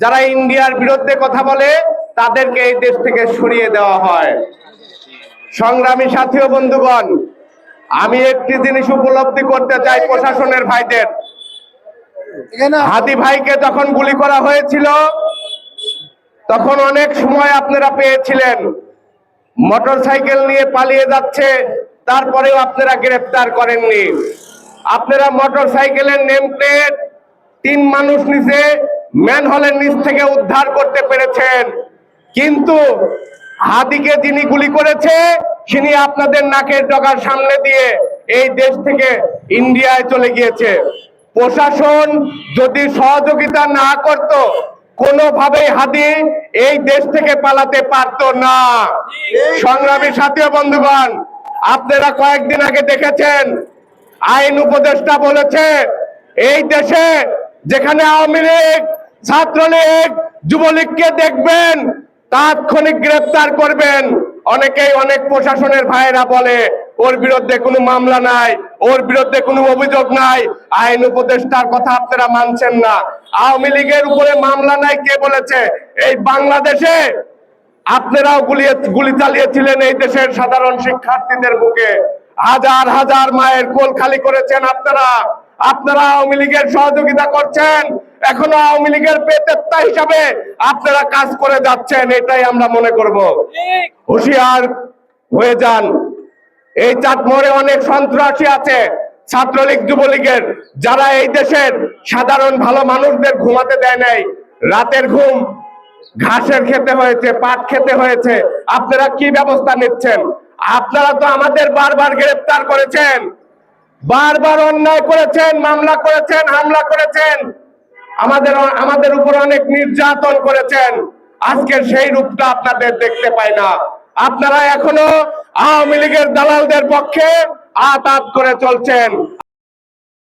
যারা ইন্ডিয়ার বিরুদ্ধে কথা বলে তাদেরকে এই দেশ থেকে সরিয়ে দেওয়া হয়। সংগ্রামী সাথী ও বন্ধুগণ, আমি একটি জিনিস উপলব্ধি করতে চাই প্রশাসনের ভাইদের। হাদি ভাইকে যখন গুলি করা হয়েছিল তখন অনেক সময় আপনারা পেয়েছিলেন মোটরসাইকেল নিয়ে পালিয়ে যাচ্ছে, তারপরেও আপনারা গ্রেফতার করেননি। আপনারা মোটরসাইকেলের নেম প্লেট 3 মানুষ নিচে ম্যানহোলের নিচ থেকে উদ্ধার করতে পেরেছেন, কিন্তু হাদিকে যিনি গুলি করেছে তিনি আপনাদের নাকের ডগার সামনে দিয়ে এই দেশ থেকে ইন্ডিয়ায় চলে গিয়েছে। প্রশাসন যদি সহযোগিতা না করত কোনোভাবেই হাদি এই দেশ থেকে পালাতে পারত না। সংগ্রামী সাথী ও বন্ধুগণ, আপনারা কয়েকদিন আগে দেখেছেন আইন উপদেষ্টা বলেছে এই দেশে যেখানে আওয়ামী লীগ, ছাত্রলীগ, যুবলীগকে দেখবেন তাৎক্ষণিক গ্রেফতার করবেন। অনেকেই অনেক প্রশাসনের ভাইয়েরা বলে ওর বিরুদ্ধে কোনো মামলা নাই, ওর বিরুদ্ধে কোনো অভিযোগ নাই। আইন উপদেষ্টার কথা আপনারা মানছেন না। আওয়ামী লীগের উপরে মামলা নাই কে বলেছে? এই বাংলাদেশে আপনারাও গুলি চালিয়েছিলেন এই দেশের সাধারণ শিক্ষার্থীদের বুকে। হাজার হাজার মায়ের কোল খালি করেছেন আপনারা। আপনারা আওয়ামী লীগের সহযোগিতা করছেন, এখনো আওয়ামী লীগের পেটেত্তা হিসাবে আপনারা কাজ করে যাচ্ছেন, এটাই আমরা মনে করব। হুঁশিয়ার হয়ে যান। এই চাটমোহরে অনেক সন্ত্রাসী আছে ছাত্রলীগ, যুবলীগের, যারা এই দেশের সাধারণ ভালো মানুষদের ঘুমাতে দেয় নাই। রাতের ঘুম ঘাসের খেতে হয়েছে, পাট খেতে হয়েছে। আপনারা কি ব্যবস্থা নিচ্ছেন? আপনারা তো আমাদের বারবার গ্রেফতার করেছেন, বারবার অন্যায় করেছেন, মামলা করেছেন, হামলা করেছেন, আমাদের উপর অনেক নির্যাতন করেছেন। আজকের সেই রূপটা আপনাদের দেখতে পাই না। আপনারা এখনো আওয়ামী লীগের দালালদের পক্ষে আতাত করে চলছেন।